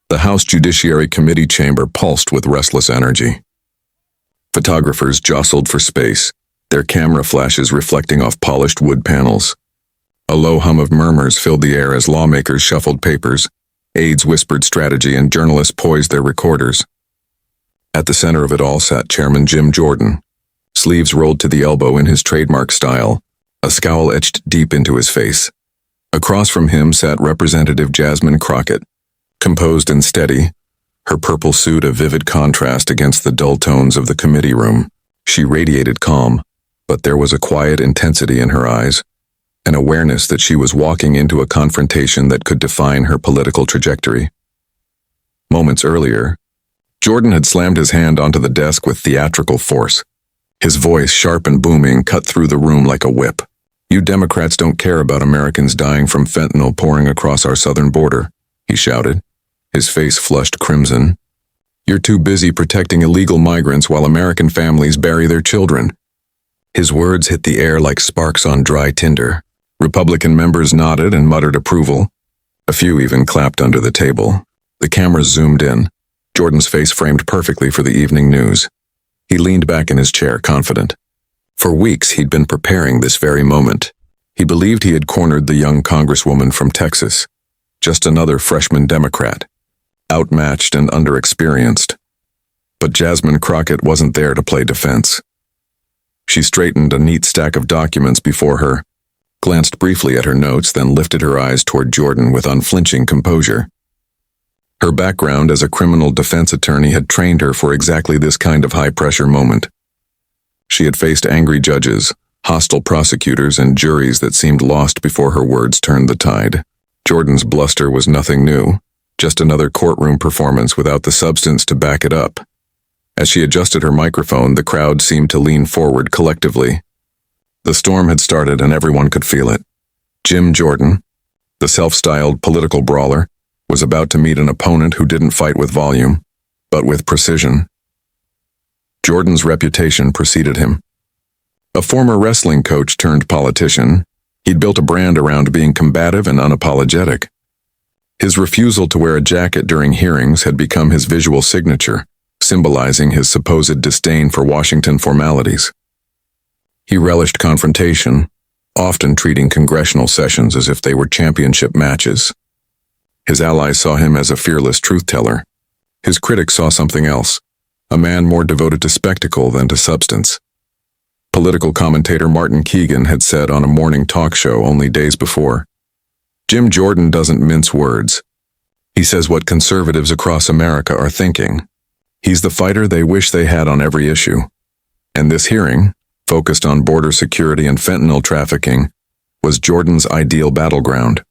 The House Judiciary Committee chamber pulsed with restless energy. Photographers jostled for space, their camera flashes reflecting off polished wood panels. A low hum of murmurs filled the air as lawmakers shuffled papers, aides whispered strategy, and journalists poised their recorders. At the center of it all sat Chairman Jim Jordan, sleeves rolled to the elbow in his trademark style, a scowl etched deep into his face. Across from him sat Representative Jasmine Crockett, composed and steady, her purple suit a vivid contrast against the dull tones of the committee room. She radiated calm, but there was a quiet intensity in her eyes, an awareness that she was walking into a confrontation that could define her political trajectory. Moments earlier, Jordan had slammed his hand onto the desk with theatrical force. His voice, sharp and booming, cut through the room like a whip. "You Democrats don't care about Americans dying from fentanyl pouring across our southern border," he shouted, his face flushed crimson. "You're too busy protecting illegal migrants while American families bury their children." His words hit the air like sparks on dry tinder. Republican members nodded and muttered approval. A few even clapped under the table. The cameras zoomed in, Jordan's face framed perfectly for the evening news. He leaned back in his chair, confident. For weeks he'd been preparing this very moment. He believed he had cornered the young Congresswoman from Texas, just another freshman Democrat, outmatched and underexperienced. But Jasmine Crockett wasn't there to play defense. She straightened a neat stack of documents before her, glanced briefly at her notes, then lifted her eyes toward Jordan with unflinching composure. Her background as a criminal defense attorney had trained her for exactly this kind of high-pressure moment. She had faced angry judges, hostile prosecutors, and juries that seemed lost before her words turned the tide. Jordan's bluster was nothing new, just another courtroom performance without the substance to back it up. As she adjusted her microphone, the crowd seemed to lean forward collectively. The storm had started and everyone could feel it. Jim Jordan, the self-styled political brawler, was about to meet an opponent who didn't fight with volume, but with precision. Jordan's reputation preceded him. A former wrestling coach turned politician, he'd built a brand around being combative and unapologetic. His refusal to wear a jacket during hearings had become his visual signature, symbolizing his supposed disdain for Washington formalities. He relished confrontation, often treating congressional sessions as if they were championship matches. His allies saw him as a fearless truth-teller. His critics saw something else, a man more devoted to spectacle than to substance. Political commentator Martin Keegan had said on a morning talk show only days before, "Jim Jordan doesn't mince words. He says what conservatives across America are thinking. He's the fighter they wish they had on every issue." And this hearing, focused on border security and fentanyl trafficking, was Jordan's ideal battleground.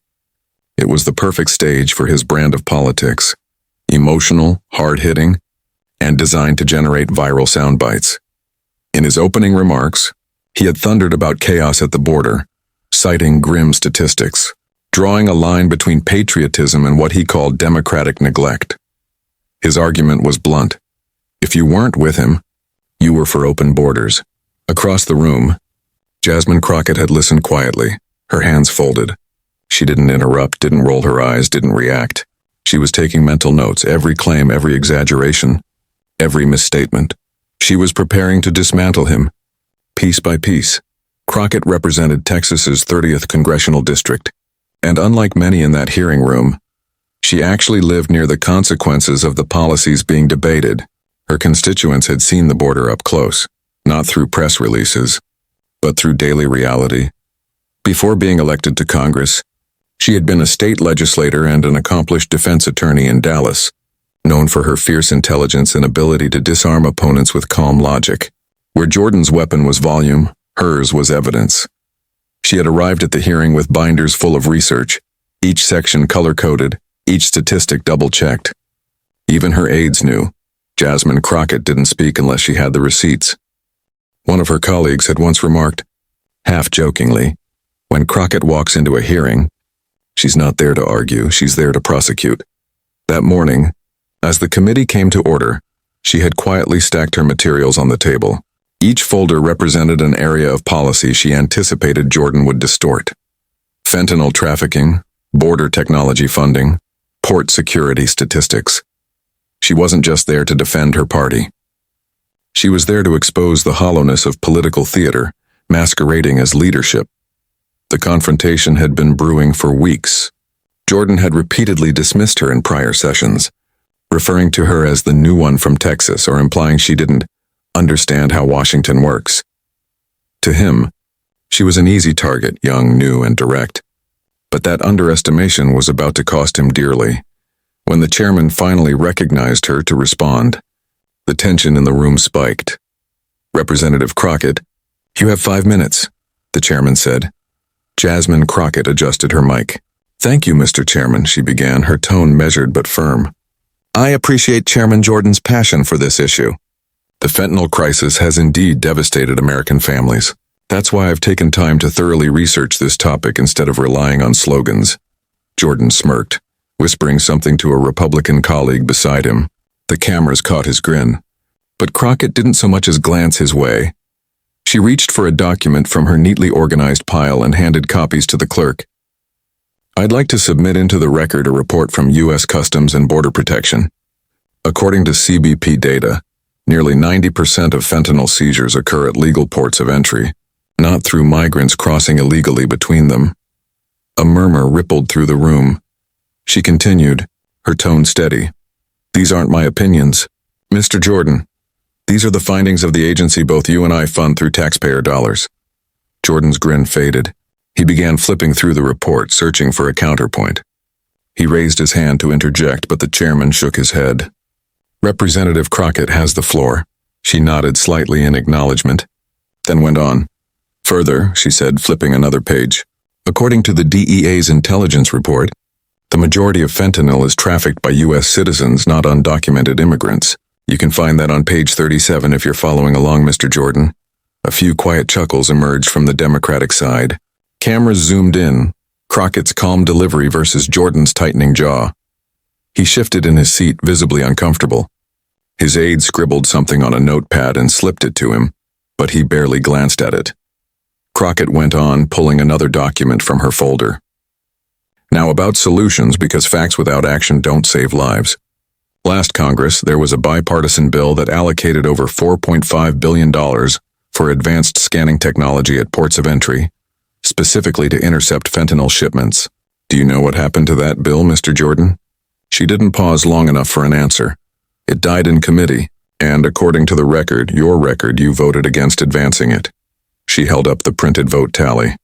It was the perfect stage for his brand of politics, emotional, hard-hitting, and designed to generate viral sound bites. In his opening remarks, he had thundered about chaos at the border, citing grim statistics, drawing a line between patriotism and what he called democratic neglect. His argument was blunt. If you weren't with him, you were for open borders. Across the room, Jasmine Crockett had listened quietly, her hands folded. She didn't interrupt, didn't roll her eyes, didn't react. She was taking mental notes, every claim, every exaggeration, every misstatement. She was preparing to dismantle him, piece by piece. Crockett represented Texas's 30th congressional district, and unlike many in that hearing room, she actually lived near the consequences of the policies being debated. Her constituents had seen the border up close, not through press releases, but through daily reality. Before being elected to Congress, she had been a state legislator and an accomplished defense attorney in Dallas, known for her fierce intelligence and ability to disarm opponents with calm logic. Where Jordan's weapon was volume, hers was evidence. She had arrived at the hearing with binders full of research, each section color-coded, each statistic double-checked. Even her aides knew. Jasmine Crockett didn't speak unless she had the receipts. One of her colleagues had once remarked, half-jokingly, when Crockett walks into a hearing, she's not there to argue, she's there to prosecute. That morning, as the committee came to order, she had quietly stacked her materials on the table. Each folder represented an area of policy she anticipated Jordan would distort. Fentanyl trafficking, border technology funding, port security statistics. She wasn't just there to defend her party. She was there to expose the hollowness of political theater, masquerading as leadership. The confrontation had been brewing for weeks. Jordan had repeatedly dismissed her in prior sessions, referring to her as the new one from Texas or implying she didn't understand how Washington works. To him, she was an easy target, young, new, and direct. But that underestimation was about to cost him dearly. When the chairman finally recognized her to respond, the tension in the room spiked. "Representative Crockett, you have 5 minutes," the chairman said. Jasmine Crockett adjusted her mic. "Thank you, Mr. Chairman," she began, her tone measured but firm. "I appreciate Chairman Jordan's passion for this issue. The fentanyl crisis has indeed devastated American families. That's why I've taken time to thoroughly research this topic instead of relying on slogans." Jordan smirked, whispering something to a Republican colleague beside him. The cameras caught his grin. But Crockett didn't so much as glance his way. She reached for a document from her neatly organized pile and handed copies to the clerk. "I'd like to submit into the record a report from U.S. Customs and Border Protection. According to CBP data, nearly 90% of fentanyl seizures occur at legal ports of entry, not through migrants crossing illegally between them." A murmur rippled through the room. She continued, her tone steady. "These aren't my opinions, Mr. Jordan. These are the findings of the agency both you and I fund through taxpayer dollars." Jordan's grin faded. He began flipping through the report, searching for a counterpoint. He raised his hand to interject, but the chairman shook his head. "Representative Crockett has the floor." She nodded slightly in acknowledgement, then went on. "Further," she said, flipping another page, "according to the DEA's intelligence report, the majority of fentanyl is trafficked by U.S. citizens, not undocumented immigrants. You can find that on page 37 if you're following along, Mr. Jordan." A few quiet chuckles emerged from the Democratic side. Cameras zoomed in, Crockett's calm delivery versus Jordan's tightening jaw. He shifted in his seat, visibly uncomfortable. His aide scribbled something on a notepad and slipped it to him, but he barely glanced at it. Crockett went on, pulling another document from her folder. "Now about solutions, because facts without action don't save lives. Last Congress, there was a bipartisan bill that allocated over $4.5 billion for advanced scanning technology at ports of entry, specifically to intercept fentanyl shipments. Do you know what happened to that bill, Mr. Jordan?" She didn't pause long enough for an answer. "It died in committee, and according to the record, your record, you voted against advancing it." She held up the printed vote tally.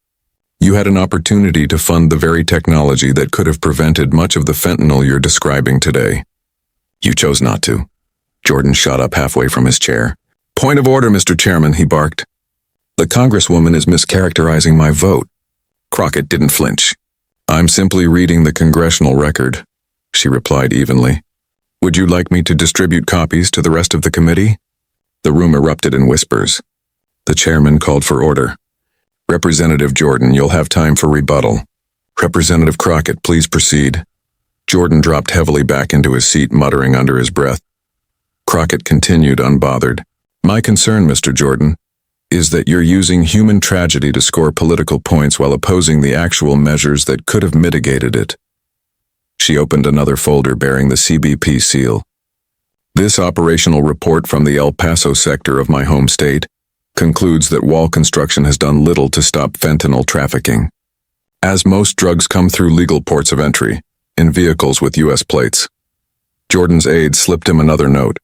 "You had an opportunity to fund the very technology that could have prevented much of the fentanyl you're describing today. You chose not to." Jordan shot up halfway from his chair. "Point of order, Mr. Chairman," he barked. "The Congresswoman is mischaracterizing my vote." Crockett didn't flinch. "I'm simply reading the congressional record," she replied evenly. "Would you like me to distribute copies to the rest of the committee?" The room erupted in whispers. The chairman called for order. "Representative Jordan, you'll have time for rebuttal. Representative Crockett, please proceed." Jordan dropped heavily back into his seat, muttering under his breath. Crockett continued, unbothered. "My concern, Mr. Jordan, is that you're using human tragedy to score political points while opposing the actual measures that could have mitigated it." She opened another folder bearing the CBP seal. "This operational report from the El Paso sector of my home state concludes that wall construction has done little to stop fentanyl trafficking, as most drugs come through legal ports of entry, in vehicles with U.S. plates." Jordan's aide slipped him another note.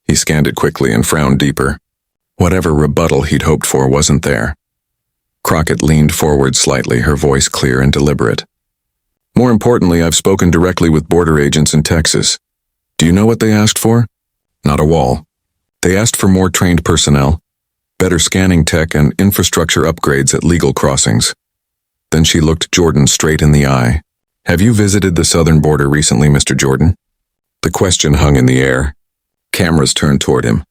He scanned it quickly and frowned deeper. Whatever rebuttal he'd hoped for wasn't there. Crockett leaned forward slightly, her voice clear and deliberate. "More importantly, I've spoken directly with border agents in Texas. Do you know what they asked for? Not a wall. They asked for more trained personnel, better scanning tech, and infrastructure upgrades at legal crossings." Then she looked Jordan straight in the eye. "Have you visited the southern border recently, Mr. Jordan?" The question hung in the air. Cameras turned toward him.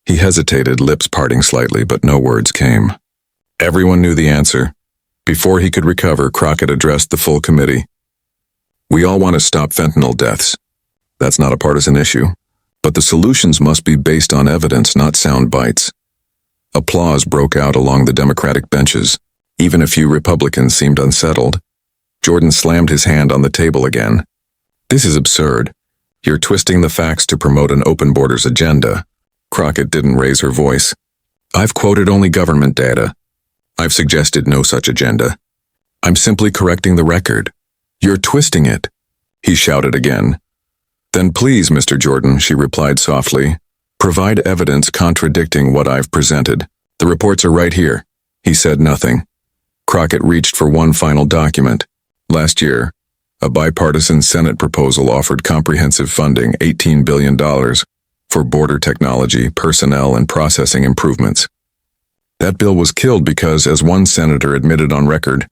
He hesitated, lips parting slightly, but no words came. Everyone knew the answer. Before he could recover, Crockett addressed the full committee. "We all want to stop fentanyl deaths. That's not a partisan issue. But the solutions must be based on evidence, not sound bites." Applause broke out along the Democratic benches. Even a few Republicans seemed unsettled. Jordan slammed his hand on the table again. This is absurd. You're twisting the facts to promote an open borders agenda. Crockett didn't raise her voice. I've quoted only government data. I've suggested no such agenda. I'm simply correcting the record. You're twisting it, he shouted again. Then please, Mr. Jordan, she replied softly, provide evidence contradicting what I've presented. The reports are right here. He said nothing. Crockett reached for one final document. Last year, a bipartisan Senate proposal offered comprehensive funding, $18 billion, for border technology, personnel, and processing improvements. That bill was killed because, as one senator admitted on record,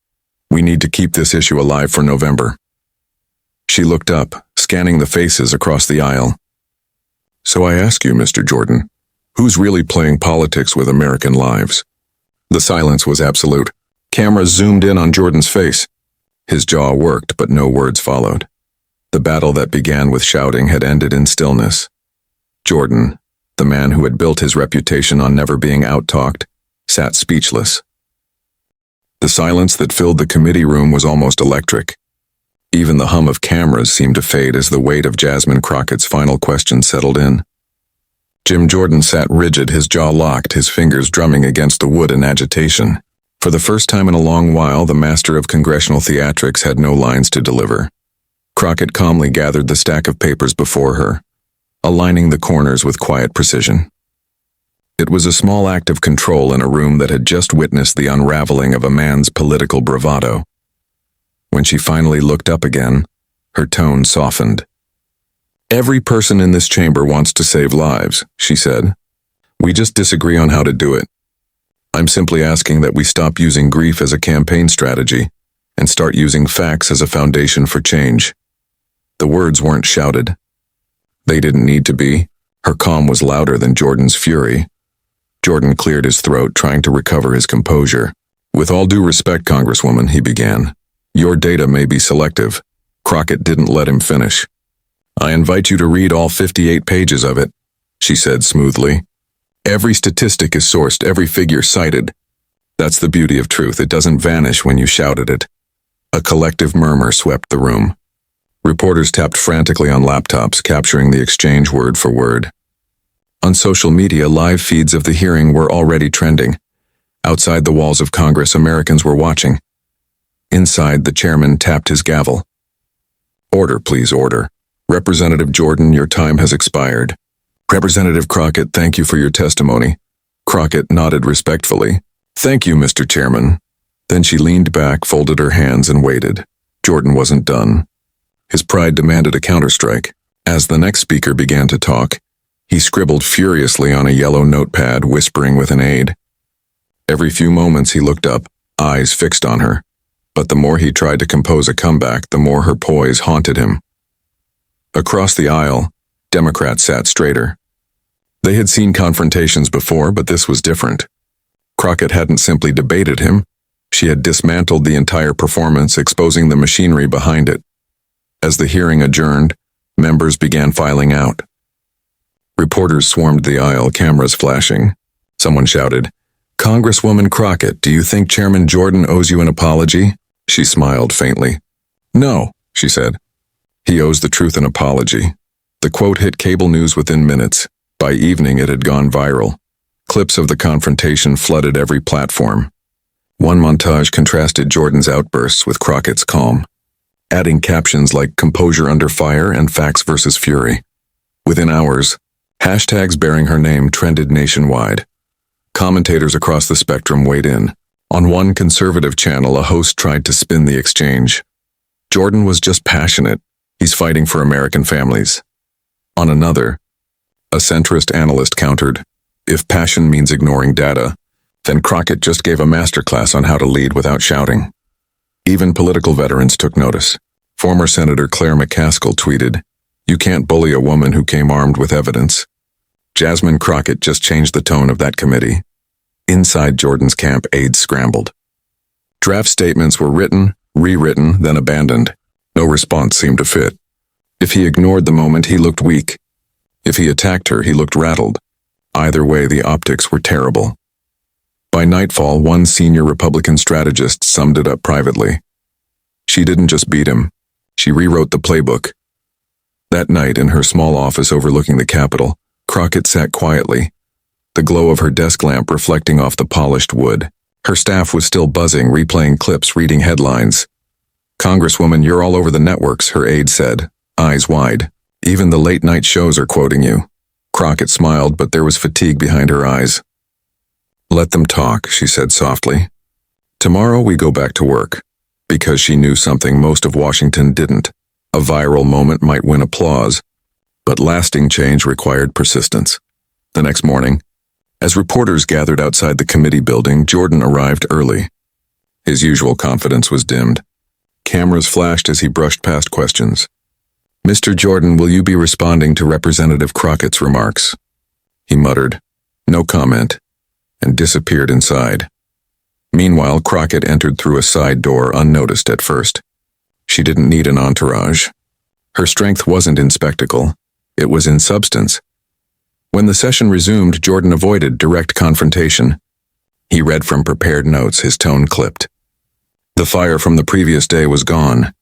we need to keep this issue alive for November. She looked up, scanning the faces across the aisle. So I ask you, Mr. Jordan, who's really playing politics with American lives? The silence was absolute. Cameras zoomed in on Jordan's face. His jaw worked, but no words followed. The battle that began with shouting had ended in stillness. Jordan, the man who had built his reputation on never being out-talked, sat speechless. The silence that filled the committee room was almost electric. Even the hum of cameras seemed to fade as the weight of Jasmine Crockett's final question settled in. Jim Jordan sat rigid, his jaw locked, his fingers drumming against the wood in agitation. For the first time in a long while, the master of congressional theatrics had no lines to deliver. Crockett calmly gathered the stack of papers before her, aligning the corners with quiet precision. It was a small act of control in a room that had just witnessed the unraveling of a man's political bravado. When she finally looked up again, her tone softened. Every person in this chamber wants to save lives, she said. We just disagree on how to do it. I'm simply asking that we stop using grief as a campaign strategy and start using facts as a foundation for change. The words weren't shouted. They didn't need to be. Her calm was louder than Jordan's fury. Jordan cleared his throat, trying to recover his composure. With all due respect, Congresswoman, he began. Your data may be selective. Crockett didn't let him finish. I invite you to read all 58 pages of it, she said smoothly. Every statistic is sourced, every figure cited. That's the beauty of truth. It doesn't vanish when you shout at it. A collective murmur swept the room. Reporters tapped frantically on laptops, capturing the exchange word for word. On social media, live feeds of the hearing were already trending. Outside the walls of Congress, Americans were watching. Inside, the chairman tapped his gavel. Order, please, order. Representative Jordan, your time has expired. Representative Crockett, thank you for your testimony. Crockett nodded respectfully. Thank you, Mr. Chairman. Then she leaned back, folded her hands, and waited. Jordan wasn't done. His pride demanded a counterstrike. As the next speaker began to talk, he scribbled furiously on a yellow notepad, whispering with an aide. Every few moments he looked up, eyes fixed on her. But the more he tried to compose a comeback, the more her poise haunted him. Across the aisle, Democrats sat straighter. They had seen confrontations before, but this was different. Crockett hadn't simply debated him. She had dismantled the entire performance, exposing the machinery behind it. As the hearing adjourned, members began filing out. Reporters swarmed the aisle, cameras flashing. Someone shouted, Congresswoman Crockett, do you think Chairman Jordan owes you an apology? She smiled faintly. No, she said. He owes the truth an apology. The quote hit cable news within minutes. By evening, it had gone viral. Clips of the confrontation flooded every platform. One montage contrasted Jordan's outbursts with Crockett's calm, adding captions like composure under fire and facts versus fury. Within hours, hashtags bearing her name trended nationwide. Commentators across the spectrum weighed in. On one conservative channel, a host tried to spin the exchange. Jordan was just passionate. He's fighting for American families. On another, a centrist analyst countered, if passion means ignoring data, then Crockett just gave a masterclass on how to lead without shouting. Even political veterans took notice. Former Senator Claire McCaskill tweeted, You can't bully a woman who came armed with evidence. Jasmine Crockett just changed the tone of that committee. Inside Jordan's camp, aides scrambled. Draft statements were written, rewritten, then abandoned. No response seemed to fit. If he ignored the moment, he looked weak. If he attacked her, he looked rattled. Either way, the optics were terrible. By nightfall, one senior Republican strategist summed it up privately. She didn't just beat him. She rewrote the playbook. That night, in her small office overlooking the Capitol, Crockett sat quietly, the glow of her desk lamp reflecting off the polished wood. Her staff was still buzzing, replaying clips, reading headlines. "Congresswoman, you're all over the networks," her aide said, eyes wide. "Even the late-night shows are quoting you." Crockett smiled, but there was fatigue behind her eyes. "Let them talk," she said softly. "Tomorrow we go back to work." Because she knew something most of Washington didn't. A viral moment might win applause, but lasting change required persistence. The next morning, as reporters gathered outside the committee building, Jordan arrived early. His usual confidence was dimmed. Cameras flashed as he brushed past questions. "Mr. Jordan, will you be responding to Representative Crockett's remarks?" He muttered, "No comment," and disappeared inside. Meanwhile, Crockett entered through a side door unnoticed at first. She didn't need an entourage. Her strength wasn't in spectacle, it was in substance. When the session resumed, Jordan avoided direct confrontation. He read from prepared notes, his tone clipped. The fire from the previous day was gone.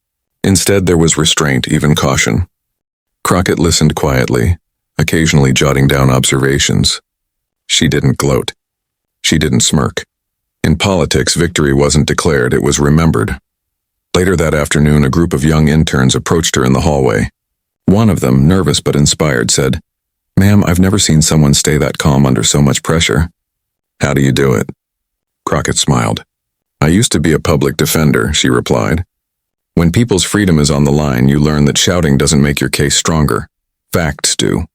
Instead, there was restraint, even caution. Crockett listened quietly, occasionally jotting down observations. She didn't gloat. She didn't smirk. In politics, victory wasn't declared, it was remembered. Later that afternoon, a group of young interns approached her in the hallway. One of them, nervous but inspired, said, "Ma'am, I've never seen someone stay that calm under so much pressure." "How do you do it?" Crockett smiled. "I used to be a public defender," she replied. "When people's freedom is on the line, you learn that shouting doesn't make your case stronger. Facts do."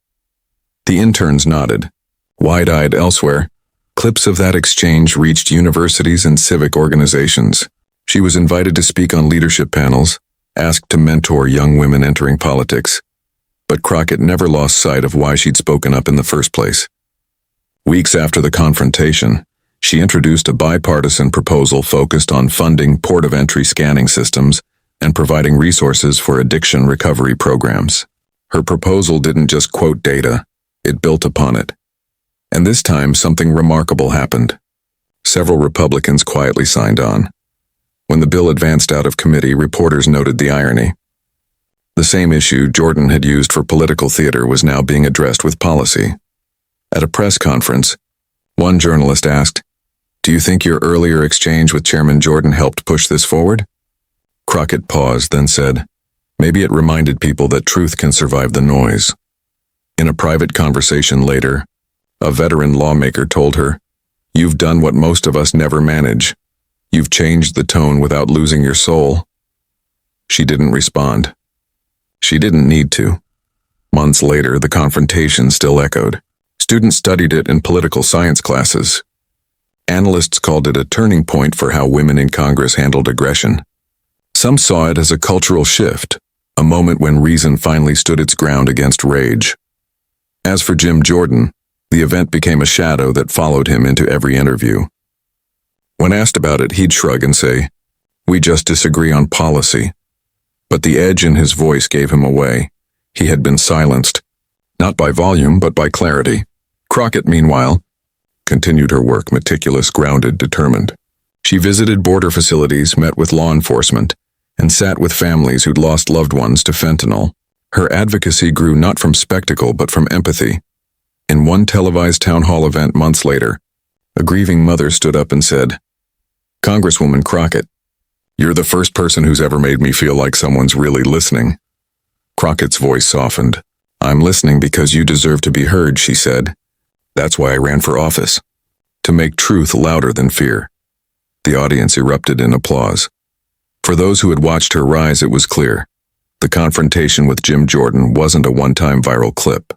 The interns nodded. Wide-eyed elsewhere, clips of that exchange reached universities and civic organizations. She was invited to speak on leadership panels, asked to mentor young women entering politics. But Crockett never lost sight of why she'd spoken up in the first place. Weeks after the confrontation, she introduced a bipartisan proposal focused on funding port-of-entry scanning systems and providing resources for addiction recovery programs. Her proposal didn't just quote data, it built upon it. And this time, something remarkable happened. Several Republicans quietly signed on. When the bill advanced out of committee, reporters noted the irony. The same issue Jordan had used for political theater was now being addressed with policy. At a press conference, one journalist asked, "Do you think your earlier exchange with Chairman Jordan helped push this forward?" Crockett paused, then said, "Maybe it reminded people that truth can survive the noise." In a private conversation later, a veteran lawmaker told her, "You've done what most of us never manage. You've changed the tone without losing your soul." She didn't respond. She didn't need to. Months later, the confrontation still echoed. Students studied it in political science classes. Analysts called it a turning point for how women in Congress handled aggression. Some saw it as a cultural shift, a moment when reason finally stood its ground against rage. As for Jim Jordan, the event became a shadow that followed him into every interview. When asked about it, he'd shrug and say, "We just disagree on policy." But the edge in his voice gave him away. He had been silenced, not by volume, but by clarity. Crockett, meanwhile, continued her work, meticulous, grounded, determined. She visited border facilities, met with law enforcement, and sat with families who'd lost loved ones to fentanyl. Her advocacy grew not from spectacle, but from empathy. In one televised town hall event months later, a grieving mother stood up and said, "Congresswoman Crockett, you're the first person who's ever made me feel like someone's really listening." Crockett's voice softened. "I'm listening because you deserve to be heard," she said. "That's why I ran for office. To make truth louder than fear." The audience erupted in applause. For those who had watched her rise, it was clear. The confrontation with Jim Jordan wasn't a one-time viral clip.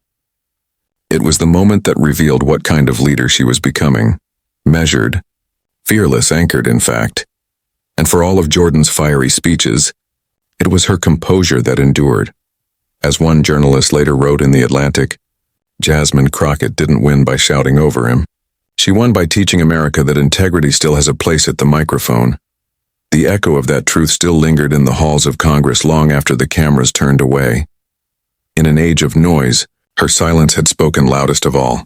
It was the moment that revealed what kind of leader she was becoming. Measured, fearless, anchored, in fact. And for all of Jordan's fiery speeches, it was her composure that endured. As one journalist later wrote in The Atlantic, Jasmine Crockett didn't win by shouting over him. She won by teaching America that integrity still has a place at the microphone. The echo of that truth still lingered in the halls of Congress long after the cameras turned away. In an age of noise, her silence had spoken loudest of all.